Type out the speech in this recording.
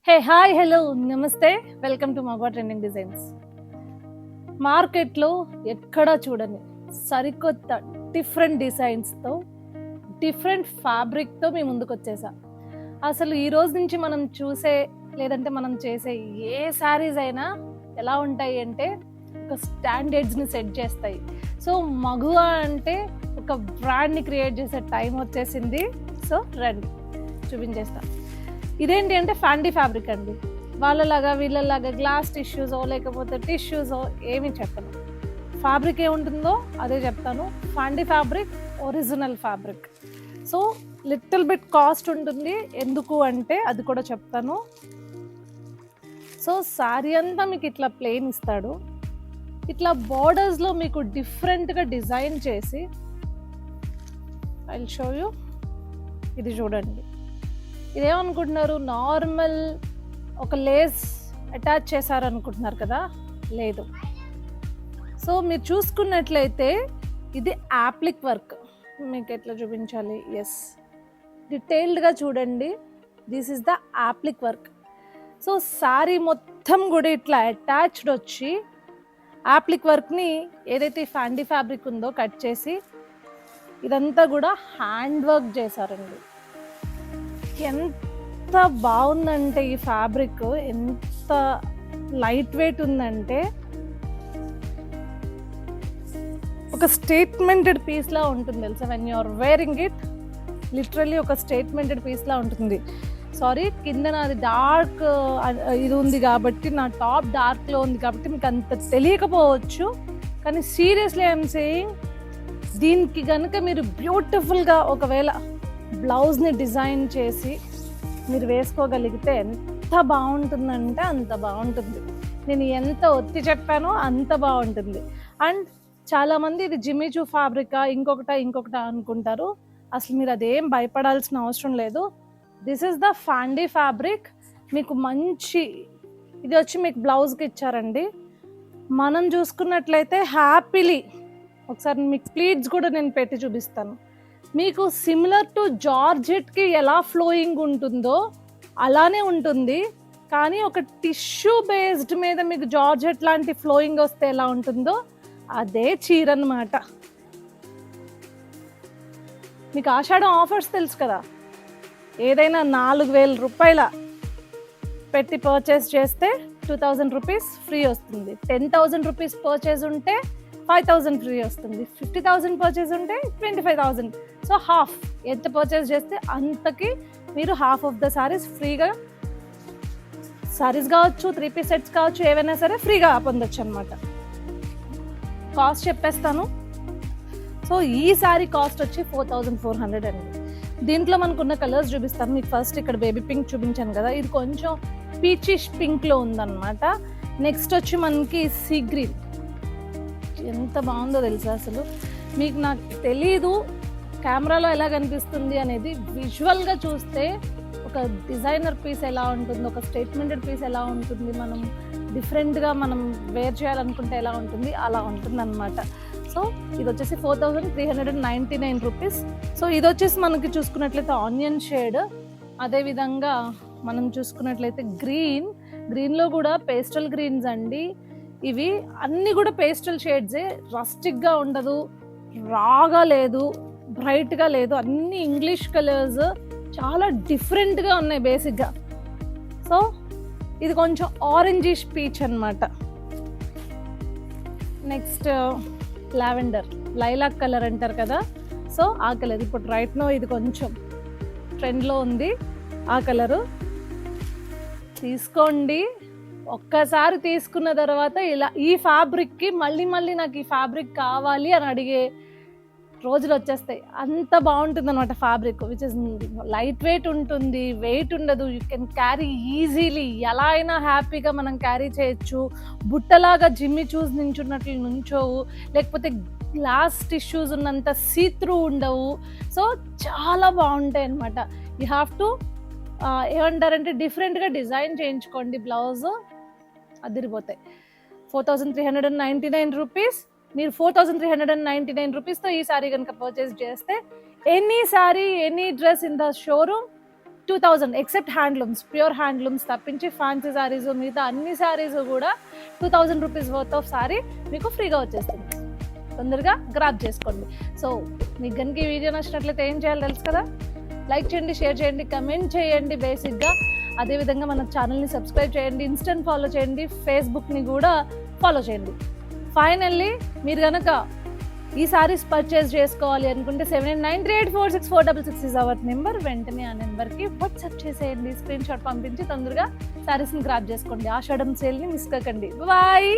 Hey hi hello నమస్తే, welcome to మగవా trending designs. మార్కెట్లో ఎక్కడా చూడని సరికొత్త డిఫరెంట్ డిజైన్స్తో డిఫరెంట్ ఫ్యాబ్రిక్తో మీ ముందుకు వచ్చేసా. అసలు ఈ రోజు నుంచి మనం చూసే లేదంటే మనం చేసే ఏ శారీస్ అయినా ఎలా ఉంటాయి అంటే ఒక స్టాండర్డ్స్ని సెట్ చేస్తాయి. సో మగువా అంటే ఒక బ్రాండ్ని క్రియేట్ చేసే టైం వచ్చేసింది. సో రండి చూపించేస్తా. ఇదేంటి అంటే ఫ్యాండీ ఫ్యాబ్రిక్ అండి. వాళ్ళలాగా వీళ్ళలాగా గ్లాస్ టిష్యూసో లేకపోతే టిష్యూసో ఏమీ చెప్పను. ఫ్యాబ్రిక్ ఏముంటుందో అదే చెప్తాను. ఫ్యాండీ fabric original fabric. So little bit cost ఉంటుంది. ఎందుకు అంటే అది కూడా చెప్తాను. సో శారీ అంతా మీకు ఇట్లా ప్లెయిన్ ఇస్తాడు. ఇట్లా బార్డర్స్లో మీకు డిఫరెంట్గా డిజైన్ చేసి ఐ విల్ షో యూ. ఇది చూడండి, ఇదేమనుకుంటున్నారు, నార్మల్ ఒక లేస్ అటాచ్ చేశారనుకుంటున్నారు కదా, లేదు. సో మీరు చూసుకున్నట్లయితే ఇది యాప్లిక్ వర్క్. మీకు ఎట్లా చూపించాలి, ఎస్, డీటెయిల్డ్గా చూడండి. This is the appliqué work. So sari మొత్తం కూడా ఇట్లా అటాచ్డ్ వచ్చి యాప్లిక్ వర్క్ని ఏదైతే ఫ్యాండీ ఫ్యాబ్రిక్ ఉందో కట్ చేసి ఇదంతా కూడా హ్యాండ్ వర్క్ చేశారండి. ఎంత బాగుందంటే ఈ ఫ్యాబ్రిక్, ఎంత లైట్ వెయిట్ ఉందంటే ఒక స్టేట్మెంటెడ్ పీస్లా ఉంటుంది తెలుసా. When you are wearing it literally ఒక స్టేట్మెంటెడ్ పీస్లా ఉంటుంది. సారీ, కింద నాది డార్క్ ఇది ఉంది కాబట్టి, నా టాప్ డార్క్లో ఉంది కాబట్టి మీకు అంత తెలియకపోవచ్చు. కానీ సీరియస్లీ ఐఎమ్ సేయింగ్, దీనికి కనుక మీరు బ్యూటిఫుల్గా ఒకవేళ బ్లౌజ్ని డిజైన్ చేసి మీరు వేసుకోగలిగితే ఎంత బాగుంటుందంటే అంత బాగుంటుంది. నేను ఎంత ఒత్తి చెప్పానో అంత బాగుంటుంది. అండ్ చాలామంది ఇది జిమ్మిచూ ఫ్యాబ్రికా ఇంకొకట అనుకుంటారు. అసలు మీరు అదేం భయపడాల్సిన అవసరం లేదు. దిస్ ఇస్ ద ఫ్యాండీ ఫ్యాబ్రిక్. మీకు మంచి ఇది వచ్చి మీకు బ్లౌజ్కి ఇచ్చారండి. మనం చూసుకున్నట్లయితే హ్యాపీలీ ఒకసారి మీకు ప్లీట్స్ కూడా నేను పెట్టి చూపిస్తాను. మీకు సిమిలర్ టు జార్జెట్కి ఎలా ఫ్లోయింగ్ ఉంటుందో అలానే ఉంటుంది. కానీ ఒక టిష్యూ బేస్డ్ మీద మీకు జార్జెట్ లాంటి ఫ్లోయింగ్ వస్తే ఎలా ఉంటుందో అదే చీర అన్నమాట. మీకు ఆషాఢం ఆఫర్స్ తెలుసు కదా, ఏదైనా 4,000 రూపాయల పెట్టి పర్చేస్ చేస్తే 2,000 రూపీస్ ఫ్రీ వస్తుంది. 10,000 రూపీస్ పర్చేజ్ ఉంటే 5,000 ఫ్రీ వస్తుంది. 50,000 పర్చేజ్ ఉంటే 25,000. సో హాఫ్ ఎంత పర్చేజ్ చేస్తే అంతకి మీరు హాఫ్ ఆఫ్ ద సారీస్ ఫ్రీగా, సారీస్ కావచ్చు, 3 పీస్ సెట్స్ కావచ్చు, ఏవైనా సరే ఫ్రీగా పొందొచ్చు అనమాట. కాస్ట్ చెప్పేస్తాను. సో ఈ సారీ కాస్ట్ వచ్చి 4,400 అండి. దీంట్లో మనకున్న కలర్స్ చూపిస్తాను మీకు. ఫస్ట్ ఇక్కడ బేబీ పింక్ చూపించాను కదా, ఇది కొంచెం పీచిష్ పింక్లో ఉందన్నమాట. నెక్స్ట్ వచ్చి మనకి సీ గ్రీన్. ఎంత బాగుందో తెలుసా అసలు. మీకు నాకు తెలీదు కెమెరాలో ఎలా కనిపిస్తుంది అనేది. విజువల్గా చూస్తే ఒక డిజైనర్ పీస్ ఎలా ఉంటుంది, ఒక స్టేట్మెంటెడ్ పీస్ ఎలా ఉంటుంది, మనం డిఫరెంట్గా మనం వేర్ చేయాలనుకుంటే ఎలా ఉంటుంది, అలా ఉంటుంది అనమాట. సో ఇది వచ్చేసి 4,399 రూపీస్. సో ఇది వచ్చేసి మనకి చూసుకున్నట్లయితే ఆనియన్ షేడ్. అదేవిధంగా మనం చూసుకున్నట్లయితే గ్రీన్లో కూడా పేస్టల్ గ్రీన్స్ అండి. ఇవి అన్నీ కూడా పేస్టల్ షేడ్సే. రస్టిక్గా ఉండదు, రాగా లేదు, బ్రైట్గా లేదు, అన్ని ఇంగ్లీష్ కలర్స్ చాలా డిఫరెంట్గా ఉన్నాయి బేసిక్గా. సో ఇది కొంచెం ఆరెంజిష్ పీచ్ అనమాట. నెక్స్ట్ లావెండర్, లైలాక్ కలర్ అంటారు కదా, సో ఆ కలర్ ఇప్పుడు రైట్ నో ఇది కొంచెం ట్రెండ్లో ఉంది. ఆ కలరు తీసుకోండి. ఒక్కసారి తీసుకున్న తర్వాత ఇలా ఈ ఫ్యాబ్రిక్కి మళ్ళీ నాకు ఈ ఫ్యాబ్రిక్ కావాలి అని అడిగే రోజులు వచ్చేస్తాయి. అంత బాగుంటుంది అనమాట fabric. Which is light weight ఉంటుంది, వెయిట్ ఉండదు. You can carry easily. ఎలా అయినా హ్యాపీగా మనం క్యారీ చేయొచ్చు. బుట్టలాగా జిమ్మి చూస్ నించున్నట్లు నుంచోవు, లేకపోతే గ్లాస్ టిష్యూస్ ఉన్నంత సీత్రూ ఉండవు. సో చాలా బాగుంటాయి అనమాట. యూ హ్యావ్ టు ఏమంటారంటే డిఫరెంట్గా డిజైన్ చేయించుకోండి. బ్లౌజ్ అదిరిపోతాయి. 4,399 రూపీస్. మీరు 4,399 రూపీస్తో ఈ సారీ కనుక పర్చేస్ చేస్తే any sorry, any dress in the showroom 2000 except handlooms, pure handlooms తప్పించి ఫ్యాన్సీ శారీస్ మిగతా అన్ని శారీస్ కూడా 2000 రూపీస్ వర్త్ ఆఫ్ శారీ మీకు ఫ్రీగా వచ్చేస్తుంది. తొందరగా గ్రాబ్ చేసుకోండి. సో మీకు కనుక ఈ వీడియో నచ్చినట్లయితే ఏం చేయాలో తెలుసు కదా, లైక్ చేయండి, షేర్ చేయండి, కమెంట్ చేయండి బేసిక్గా. అదేవిధంగా మన ఛానల్ని సబ్స్క్రైబ్ చేయండి, ఇన్స్టెంట్ ఫాలో చేయండి, ఫేస్బుక్ని కూడా ఫాలో చేయండి. ఫైనల్లీ మీరు కనుక ఈ సారీస్ పర్చేస్ చేసుకోవాలి అనుకుంటే 7893846466 ఇస్ అవర్ నెంబర్. వెంటనే ఆ నెంబర్కి వాట్సాప్ చేసేయండి, స్క్రీన్ షాట్ పంపించి తొందరగా సారీస్ని గ్రాబ్ చేసుకోండి. ఆషాఢం సేల్ని మిస్ కాకండి. బాయ్.